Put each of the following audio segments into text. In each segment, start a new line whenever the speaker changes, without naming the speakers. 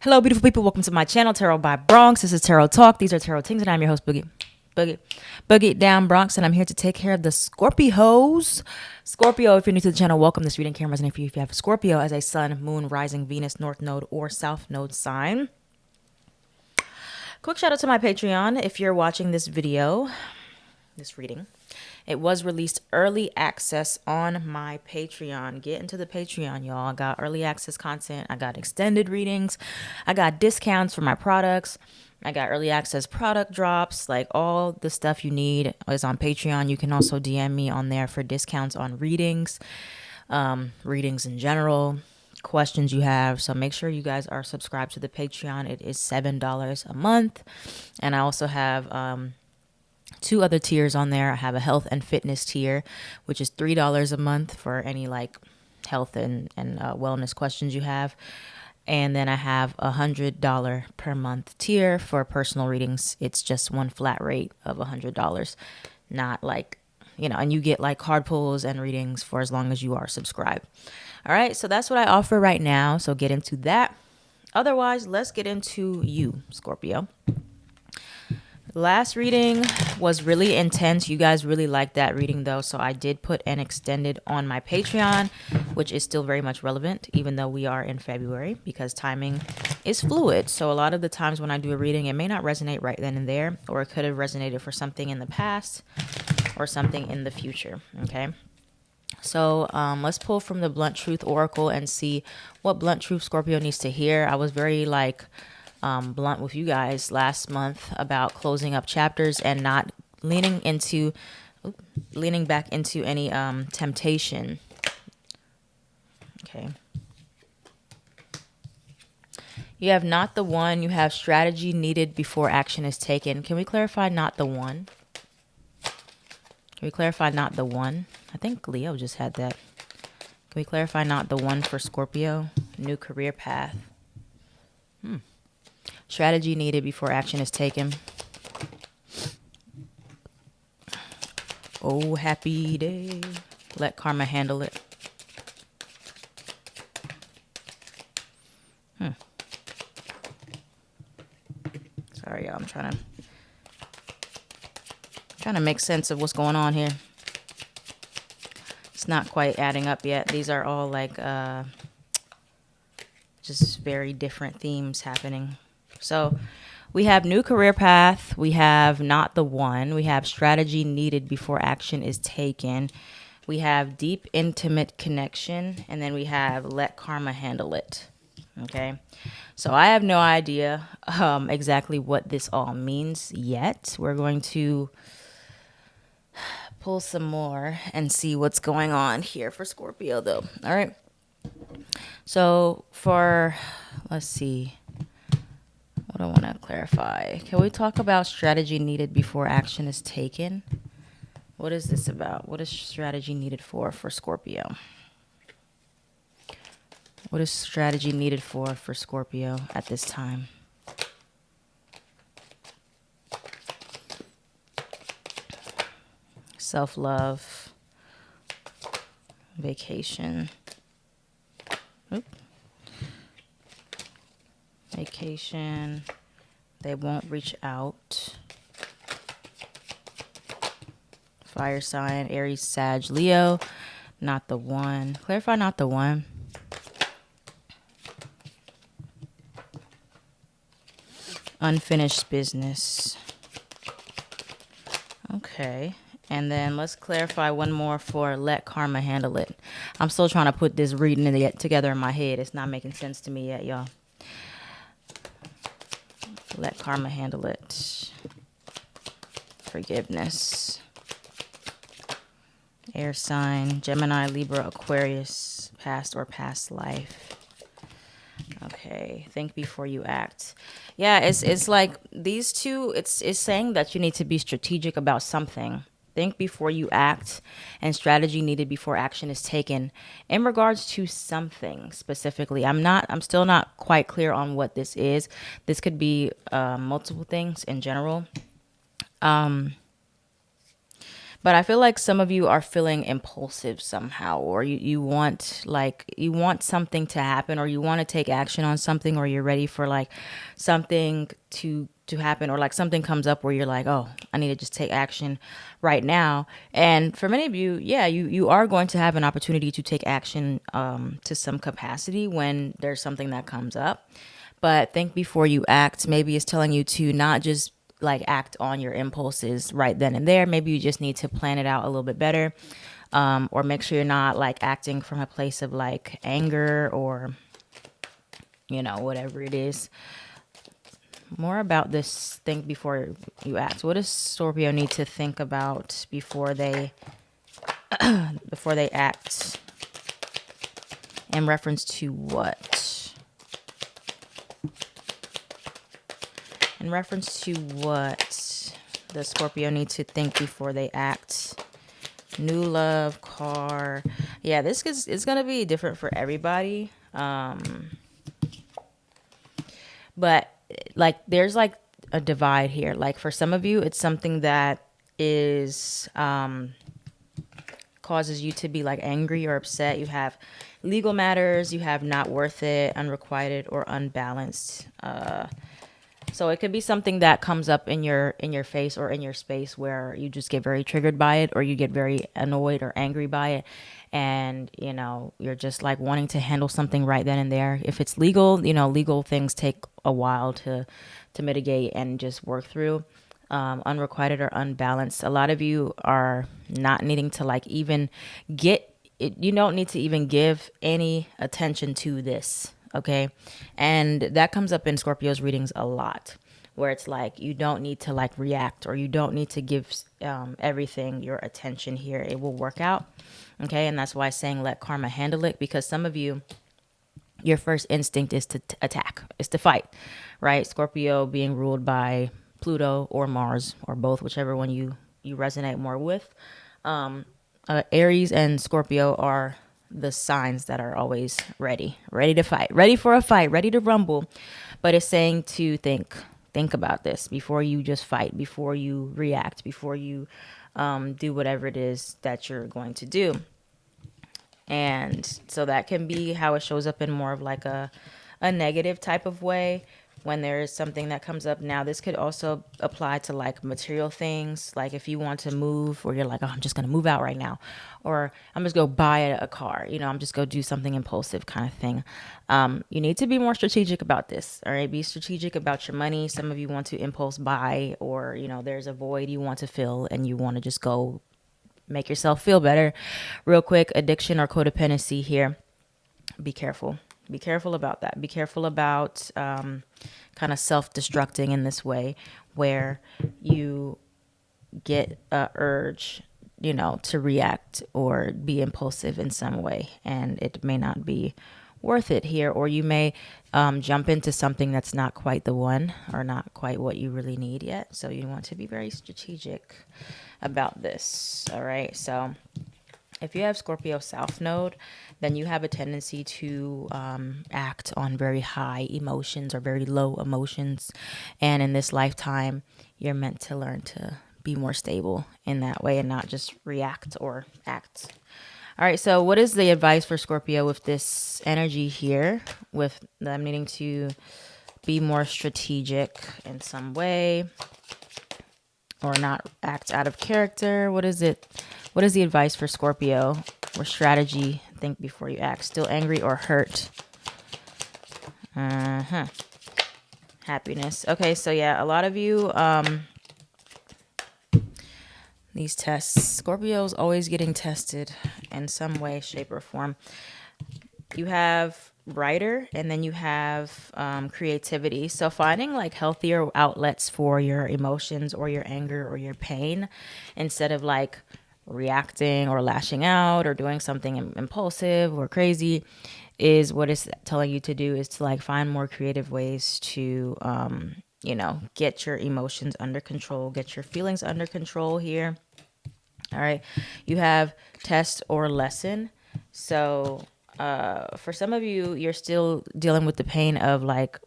Hello, beautiful people. Welcome to my channel, Tarot by Bronx. This is Tarot Talk. These are Tarot Things, and I'm your host, Boogie Down Bronx, and I'm here to take care of the Scorpios. Scorpio, if you're new to the channel, welcome. This reading can resonate for you if you have a Scorpio as a Sun, Moon, Rising, Venus, North Node, or South Node sign. Quick shout out to my Patreon. If you're watching this video, this reading, it was released early access on my Patreon. Get into the Patreon, y'all. I got early access content. I got extended readings. I got discounts for my products. I got early access product drops. Like, all the stuff you need is on Patreon. You can also DM me on there for discounts on readings, readings in general, questions you have. So make sure you guys are subscribed to the Patreon. It is $7 a month. And I also have two other tiers on there. I have a health and fitness tier, which is $3 a month for any like health and wellness questions you have. And then I have $100 per month tier for personal readings. It's just one flat rate of $100, not like, and you get like card pulls and readings for as long as you are subscribed. All right. So that's what I offer right now. So get into that. Otherwise, let's get into you, Scorpio. Last reading was really intense. You guys really liked that reading though. So I did put an extended on my Patreon, which is still very much relevant, even though we are in February, because timing is fluid. So a lot of the times when I do a reading, it may not resonate right then and there, or it could have resonated for something in the past or something in the future. Okay. So let's pull from the Blunt Truth Oracle and see what Blunt Truth Scorpio needs to hear. I was very blunt with you guys last month about closing up chapters and not leaning back into any temptation. Okay. You have not the one. You have strategy needed before action is taken. Can we clarify not the one? Can we clarify not the one? I think Leo just had that. Can we clarify not the one for Scorpio? New career path. Strategy needed before action is taken. Oh, happy day. Let karma handle it. Sorry, y'all. I'm trying to make sense of what's going on here. It's not quite adding up yet. These are all like just very different themes happening. So we have new career path. We have not the one. We have strategy needed before action is taken. We have deep, intimate connection. And then we have let karma handle it. Okay. So I have no idea exactly what this all means yet. We're going to pull some more and see what's going on here for Scorpio though. All right. So let's see. What I want to clarify. Can we talk about strategy needed before action is taken? What is this about? What is strategy needed for Scorpio? What is strategy needed for Scorpio at this time? Self-love. Vacation. Oop. Vacation. They won't reach out. Fire sign, Aries, Sag, Leo. Not the one. Clarify not the one. Unfinished business. Okay. And then let's clarify one more for let karma handle it. I'm still trying to put this reading together in my head. It's not making sense to me yet, y'all. Let karma handle it. Forgiveness. Air sign. Gemini, Libra, Aquarius. Past or past life. Okay. Think before you act. Yeah, it's like these two, it's saying that you need to be strategic about something. Think before you act, and strategy needed before action is taken in regards to something specifically. I'm still not quite clear on what this is. This could be multiple things in general. But I feel like some of you are feeling impulsive somehow, or you want you want something to happen, or you want to take action on something, or you're ready for like something to happen, or like something comes up where you're like, oh, I need to just take action right now. And for many of you, yeah, you are going to have an opportunity to take action to some capacity when there's something that comes up. But think before you act. Maybe it's telling you to not just like act on your impulses right then and there. Maybe you just need to plan it out a little bit better, or make sure you're not like acting from a place of like anger or whatever it is. More about this think before you act. What does Scorpio need to think about before they act? In reference to what? In reference to what does Scorpio need to think before they act? New love, car. Yeah, this is it's gonna be different for everybody. But like there's like a divide here. Like for some of you, it's something that is causes you to be like angry or upset. You have legal matters, you have not worth it, unrequited, or unbalanced. So it could be something that comes up in your face or in your space where you just get very triggered by it, or you get very annoyed or angry by it, and you're just like wanting to handle something right then and there. If it's legal, legal things take a while to mitigate and just work through. Unrequited or unbalanced. A lot of you are not needing to like even get it. You don't need to even give any attention to this. Okay. And that comes up in Scorpio's readings a lot, where it's like you don't need to like react, or you don't need to give everything your attention here. It will work out. Okay. And that's why saying let karma handle it, because some of you, your first instinct is to attack, is to fight, right? Scorpio being ruled by Pluto or Mars or both, whichever one you resonate more with. Aries and Scorpio are the signs that are always ready to fight, ready for a fight, ready to rumble. But it's saying to think about this before you just fight, before you react, before you do whatever it is that you're going to do. And so that can be how it shows up in more of like a negative type of way when there is something that comes up. Now, this could also apply to like material things. Like if you want to move, or you're like, oh, I'm just going to move out right now, or I'm just go buy a car, I'm just go do something impulsive kind of thing. You need to be more strategic about this. All right. Be strategic about your money. Some of you want to impulse buy, or, there's a void you want to fill and you want to just go make yourself feel better real quick. Addiction or codependency here. Be careful. Be careful about that. Be careful about kind of self-destructing in this way, where you get a urge, to react or be impulsive in some way, and it may not be worth it here, or you may jump into something that's not quite the one, or not quite what you really need yet. So you want to be very strategic about this. All right. So if you have Scorpio South Node, then you have a tendency to act on very high emotions or very low emotions. And in this lifetime, you're meant to learn to be more stable in that way and not just react or act. All right, so what is the advice for Scorpio with this energy here, with them needing to be more strategic in some way or not act out of character? What is it? What is the advice for Scorpio or strategy? Think before you act. Still angry or hurt? Happiness. Okay, so yeah, a lot of you, these tests, Scorpio's always getting tested in some way, shape, or form. You have writer, and then you have creativity. So finding like healthier outlets for your emotions or your anger or your pain, instead of like reacting or lashing out or doing something impulsive or crazy, is what it's telling you to do, is to like find more creative ways to get your emotions under control, get your feelings under control here. All right, you have test or lesson. So for some of you, you're still dealing with the pain of like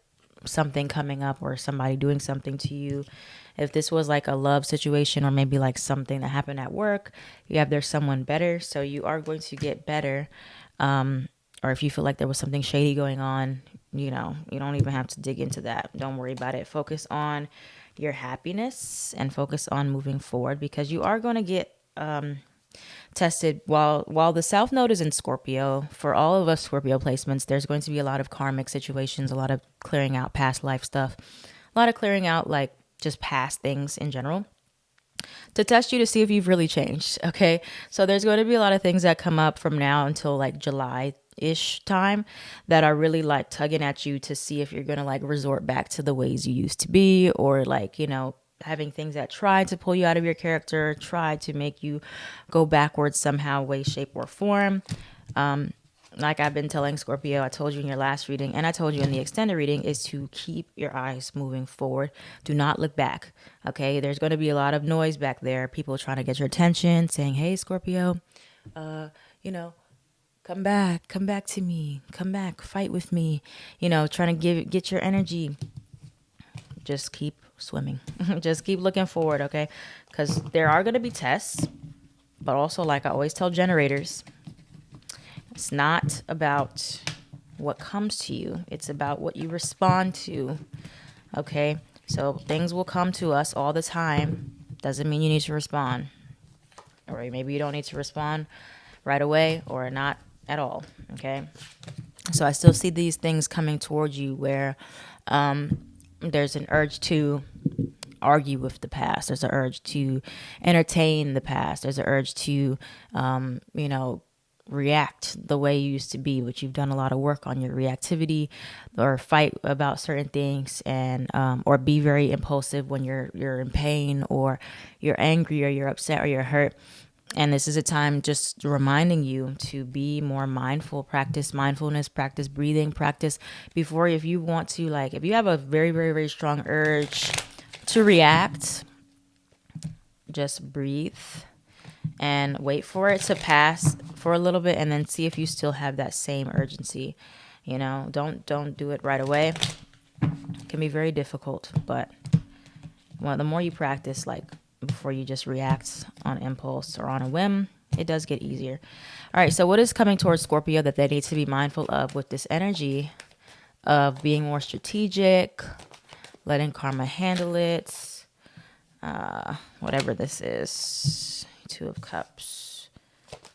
something coming up or somebody doing something to you, If this was like a love situation or maybe like something that happened at work, you have there's someone better. So you are going to get better. Or if you feel like there was something shady going on, you don't even have to dig into that. Don't worry about it. Focus on your happiness and focus on moving forward, because you are going to get tested while the South Node is in Scorpio. For all of us Scorpio placements, there's going to be a lot of karmic situations, a lot of clearing out past life stuff, a lot of clearing out like just past things in general, to test you to see if you've really changed. Okay. So there's going to be a lot of things that come up from now until like July-ish time that are really like tugging at you to see if you're going to like resort back to the ways you used to be, or like, having things that try to pull you out of your character, try to make you go backwards somehow, way, shape, or form. Like I've been telling Scorpio, I told you in your last reading, and I told you in the extended reading, is to keep your eyes moving forward. Do not look back. Okay. There's going to be a lot of noise back there. People trying to get your attention, saying, hey, Scorpio, come back to me, come back, fight with me, trying to get your energy. Just keep swimming. Just keep looking forward. Okay. Because there are going to be tests, but also, like I always tell generators, it's not about what comes to you. It's about what you respond to. Okay. So things will come to us all the time. Doesn't mean you need to respond. Or maybe you don't need to respond right away or not at all. Okay. So I still see these things coming towards you where there's an urge to argue with the past. There's an urge to entertain the past. There's an urge to, react the way you used to be, but you've done a lot of work on your reactivity, or fight about certain things, and or be very impulsive when you're in pain, or you're angry, or you're upset, or you're hurt. And this is a time just reminding you to be more mindful, practice mindfulness, practice breathing, practice before, if you want to, like, if you have a very, very, very strong urge to react, just breathe and wait for it to pass for a little bit, and then see if you still have that same urgency. Don't do it right away. It can be very difficult, but the more you practice, like, before you just react on impulse or on a whim, it does get easier. All right. So what is coming towards Scorpio that they need to be mindful of with this energy of being more strategic, letting karma handle it, whatever this is. Two of Cups.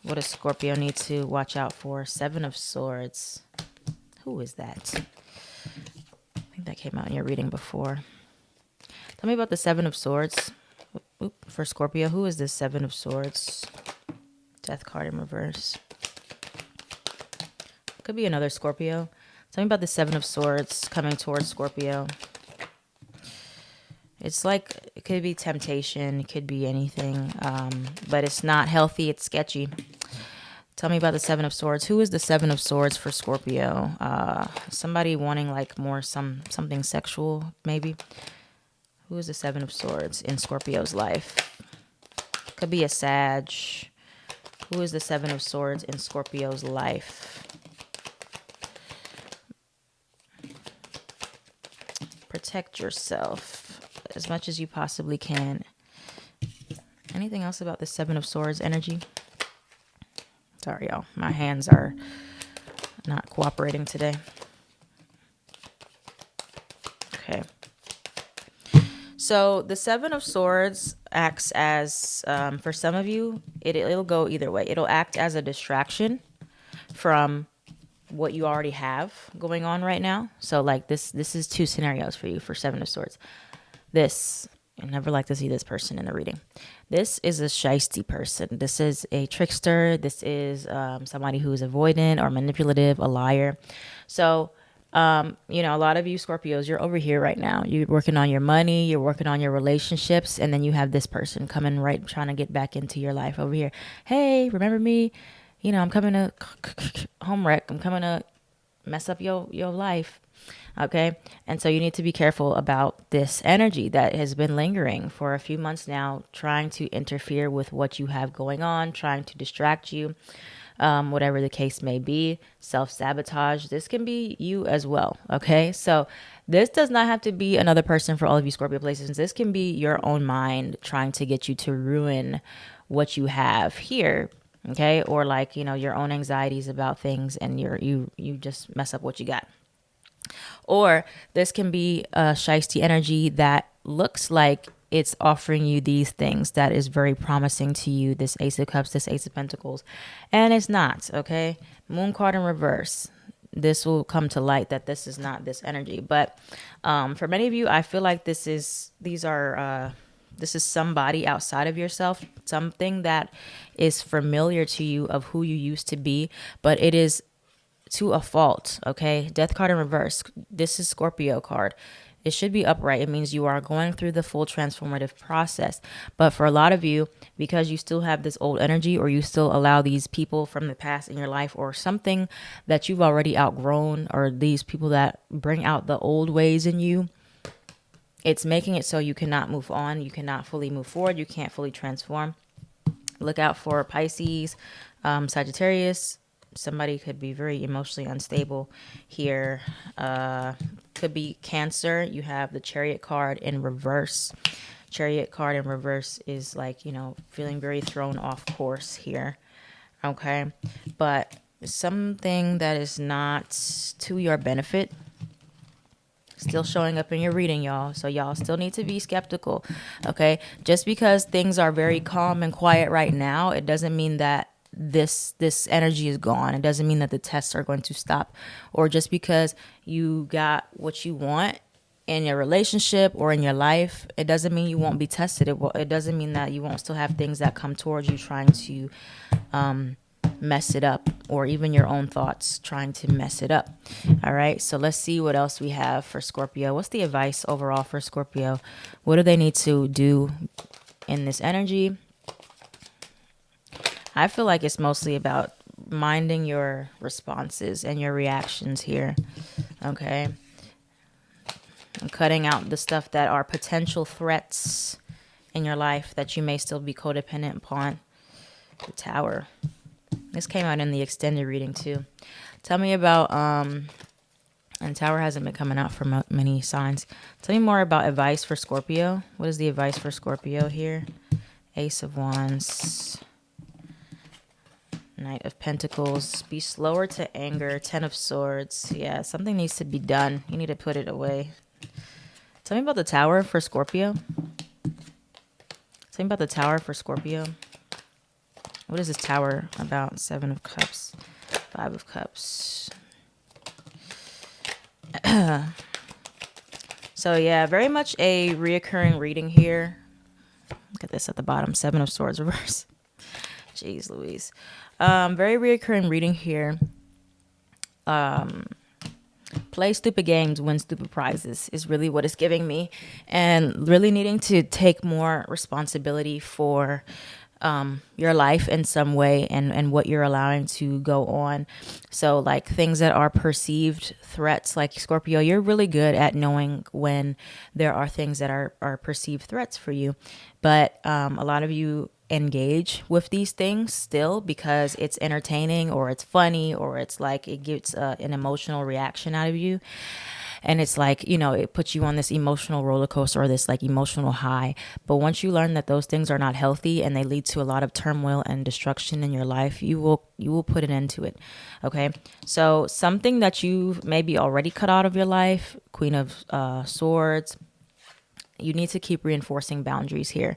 What does Scorpio need to watch out for? Seven of Swords. Who is that? I think that came out in your reading before. Tell me about the Seven of Swords. For Scorpio, who is this Seven of Swords? Death card in reverse. Could be another Scorpio. Tell me about the Seven of Swords coming towards Scorpio. It's like, it could be temptation, it could be anything, but it's not healthy, it's sketchy. Tell me about the Seven of Swords. Who is the Seven of Swords for Scorpio? Somebody wanting like more something sexual, maybe. Who is the Seven of Swords in Scorpio's life? Could be a Sag. Who is the Seven of Swords in Scorpio's life? Protect yourself as much as you possibly can. Anything else about the Seven of Swords energy? Sorry, y'all. My hands are not cooperating today. Okay. So the Seven of Swords acts as, for some of you, it'll go either way. It'll act as a distraction from what you already have going on right now. So like this is two scenarios for you for Seven of Swords. I never like to see this person in the reading. This is a shiesty person. This is a trickster. This is somebody who is avoidant or manipulative, a liar. So, a lot of you Scorpios, you're over here right now. You're working on your money. You're working on your relationships. And then you have this person coming right, trying to get back into your life over here. Hey, remember me? I'm coming to home wreck. I'm coming to mess up your life. Okay. And so you need to be careful about this energy that has been lingering for a few months now, trying to interfere with what you have going on, trying to distract you. whatever the case may be, self-sabotage. This can be you as well. Okay. So this does not have to be another person for all of you Scorpio placements. This can be your own mind trying to get you to ruin what you have here. Okay. Or like, your own anxieties about things, and you just mess up what you got. Or this can be a shiesty energy that looks like it's offering you these things that is very promising to you, this Ace of Cups, this Ace of Pentacles, and it's not. Okay. Moon card in reverse. This will come to light that this is not this energy. But for many of you, I feel like this is somebody outside of yourself, something that is familiar to you of who you used to be, but it is to a fault. Okay. Death card in reverse. This is Scorpio card. It should be upright. It means you are going through the full transformative process. But for a lot of you, because you still have this old energy, or you still allow these people from the past in your life, or something that you've already outgrown, or these people that bring out the old ways in you, it's making it so you cannot move on. You cannot fully move forward. You can't fully transform. Look out for Pisces, Sagittarius. Somebody could be very emotionally unstable here. Could be Cancer. You have the Chariot card in reverse. Chariot card in reverse is like, feeling very thrown off course here. Okay. But something that is not to your benefit still showing up in your reading, y'all. So y'all still need to be skeptical. Okay. Just because things are very calm and quiet right now, it doesn't mean that this energy is gone. It doesn't mean that the tests are going to stop. Or just because you got what you want in your relationship or in your life, it doesn't mean you won't be tested. It doesn't mean that you won't still have things that come towards you trying to mess it up, or even your own thoughts trying to mess it up. All right. So let's see what else we have for Scorpio. What's the advice overall for Scorpio? What do they need to do in this energy? I feel like it's mostly about minding your responses and your reactions here. Okay. And cutting out the stuff that are potential threats in your life that you may still be codependent upon. The Tower. This came out in the extended reading too. Tell me about, and Tower hasn't been coming out for many signs. Tell me more about advice for Scorpio. What is the advice for Scorpio here? Ace of Wands. Knight of Pentacles. Be slower to anger. Ten of Swords. Yeah, something needs to be done. You need to put it away. Tell me about the Tower for Scorpio. Tell me about the Tower for Scorpio. What is this Tower about? Seven of Cups. Five of Cups. So yeah, very much a reoccurring reading here. Look at this at the bottom. Seven of Swords reverse. Jeez Louise. Very reoccurring reading here. Play stupid games, win stupid prizes is really what it's giving me. And really needing to take more responsibility for your life in some way, and what you're allowing to go on. So like things that are perceived threats, like Scorpio, you're really good at knowing when there are things that are perceived threats for you. But a lot of you engage with these things still because it's entertaining, or it's funny, or it's like it gets an emotional reaction out of you. And it's like, it puts you on this emotional roller coaster, or this like emotional high. But once you learn that those things are not healthy and they lead to a lot of turmoil and destruction in your life, you will put an end to it. Okay. So something that you've maybe already cut out of your life, Queen of Swords, you need to keep reinforcing boundaries here.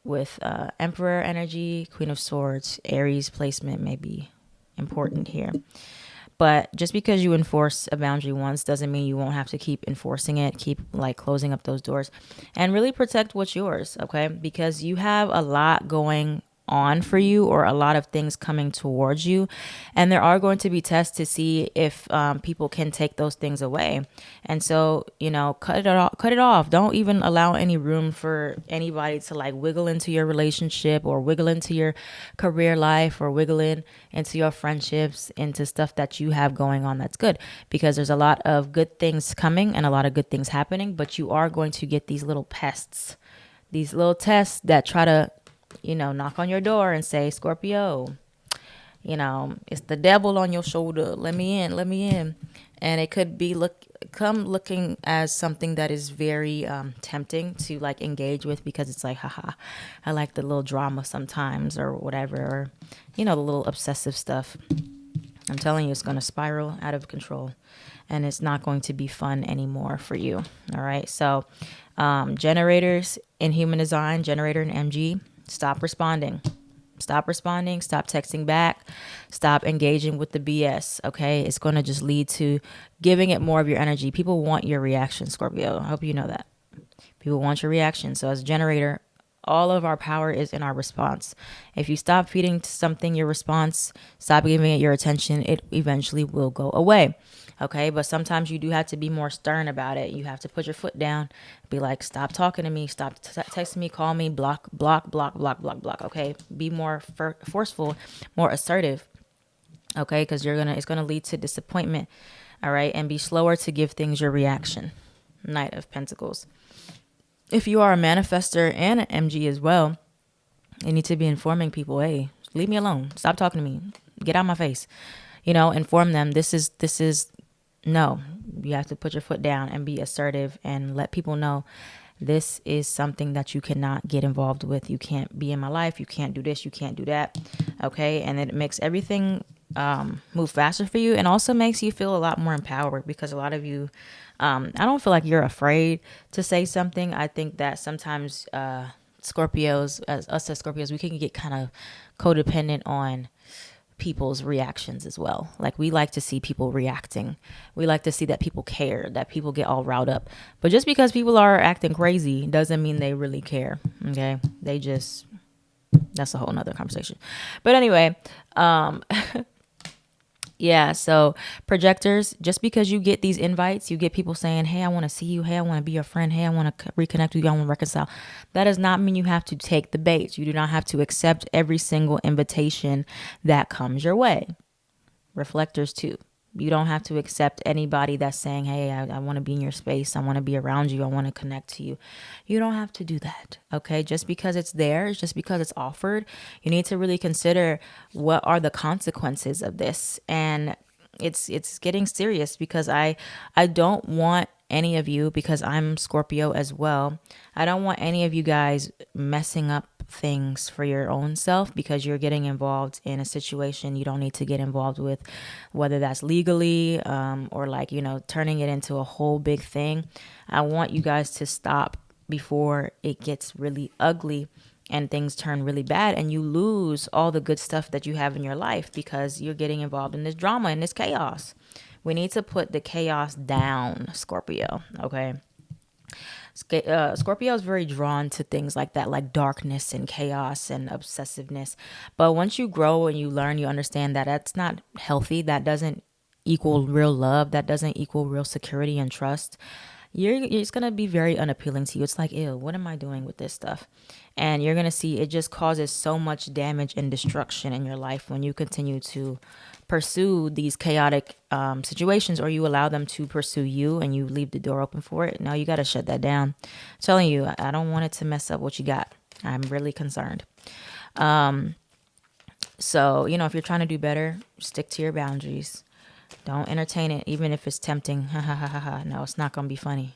With Emperor energy, Queen of Swords, Aries placement may be important here. But just because you enforce a boundary once doesn't mean you won't have to keep enforcing it. Keep like closing up those doors and really protect what's yours. Okay. Because you have a lot going on for you, or a lot of things coming towards you. And there are going to be tests to see if people can take those things away. And so, cut it off. Don't even allow any room for anybody to like wiggle into your relationship, or wiggle into your career life, or wiggle into your friendships, into stuff that you have going on that's good. Because there's a lot of good things coming and a lot of good things happening, but you are going to get these little pests, these little tests that try to knock on your door and say, Scorpio, It's the devil on your shoulder. Let me in, let me in. And it could be come looking as something that is very tempting to like engage with, because it's like, haha, I like the little drama sometimes or whatever, or the little obsessive stuff. I'm telling you, it's going to spiral out of control, and it's not going to be fun anymore for you. All right. So generators in human design, generator in MG, stop responding. Stop responding. Stop texting back. Stop engaging with the BS. Okay. It's going to just lead to giving it more of your energy. People want your reaction, Scorpio. I hope you know that. People want your reaction. So as a generator, all of our power is in our response. If you stop feeding to something your response, stop giving it your attention, it eventually will go away. Okay, but sometimes you do have to be more stern about it. You have to put your foot down, be like, stop talking to me, stop texting me, call me, block, block, block, block, block, block. Okay, be more forceful, more assertive. Okay, because it's gonna lead to disappointment. All right, and be slower to give things your reaction. Knight of Pentacles. If you are a manifester and an MG as well, you need to be informing people, hey, leave me alone. Stop talking to me. Get out of my face. Inform them this is no. You have to put your foot down and be assertive and let people know this is something that you cannot get involved with. You can't be in my life. You can't do this. You can't do that. Okay. And it makes everything move faster for you, and also makes you feel a lot more empowered, because a lot of you, I don't feel like you're afraid to say something. I think that sometimes Scorpios, as Scorpios, we can get kind of codependent on people's reactions as well. Like, we like to see people reacting. We like to see that people care, that people get all riled up. But just because people are acting crazy doesn't mean they really care. Okay. That's a whole nother conversation. But anyway, yeah, so projectors, just because you get these invites, you get people saying, hey, I want to see you. Hey, I want to be your friend. Hey, I want to reconnect with you. I want to reconcile. That does not mean you have to take the bait. You do not have to accept every single invitation that comes your way. Reflectors too. You don't have to accept anybody that's saying, hey, I want to be in your space. I want to be around you. I want to connect to you. You don't have to do that. Okay. Just because it's there, just because it's offered, you need to really consider what are the consequences of this. And it's getting serious, because I don't want any of you, because I'm Scorpio as well. I don't want any of you guys messing up things for your own self because you're getting involved in a situation you don't need to get involved with, whether that's legally or like, turning it into a whole big thing. I want you guys to stop before it gets really ugly and things turn really bad and you lose all the good stuff that you have in your life because you're getting involved in this drama and this chaos. We need to put the chaos down, Scorpio. Okay. Scorpio is very drawn to things like that, like darkness and chaos and obsessiveness. But once you grow and you learn, you understand that that's not healthy. That doesn't equal real love. That doesn't equal real security and trust. It's going to be very unappealing to you. It's like, ew, what am I doing with this stuff? And you're going to see it just causes so much damage and destruction in your life when you continue to pursue these chaotic situations, or you allow them to pursue you and you leave the door open for it. Now you got to shut that down. I'm telling you, I don't want it to mess up what you got. I'm really concerned. So, if you're trying to do better, stick to your boundaries. Don't entertain it, even if it's tempting. Ha ha ha ha ha. No, it's not going to be funny.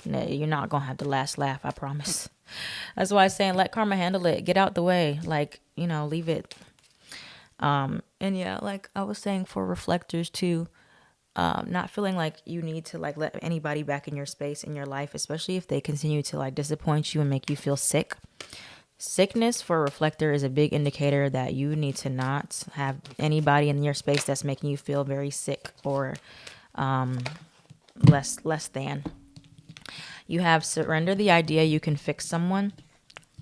No, you're not going to have the last laugh, I promise. That's why I'm saying let karma handle it. Get out the way. Like, leave it. And yeah, like I was saying for reflectors too, not feeling like you need to like let anybody back in your space, in your life, especially if they continue to like disappoint you and make you feel sick. Sickness for a reflector is a big indicator that you need to not have anybody in your space that's making you feel very sick or less than. You have surrender the idea you can fix someone.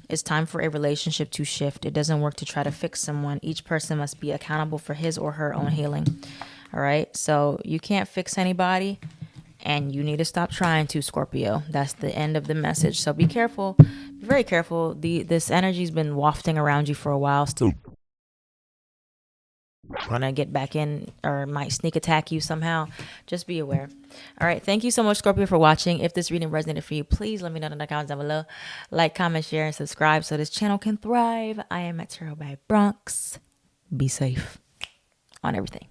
It's time for a relationship to shift. It doesn't work to try to fix someone. Each person must be accountable for his or her own healing. All right. So you can't fix anybody and you need to stop trying to, Scorpio. That's the end of the message. So be careful. Be very careful. This energy's been wafting around you for a while. Still gonna get back in or might sneak attack you somehow. Just be aware. All right, thank you so much, Scorpio, for watching. If this reading resonated for you, please let me know in the comments down below. Like, comment, share, and subscribe so this channel can thrive. I am at Tarot by Bronx. Be safe. on everything.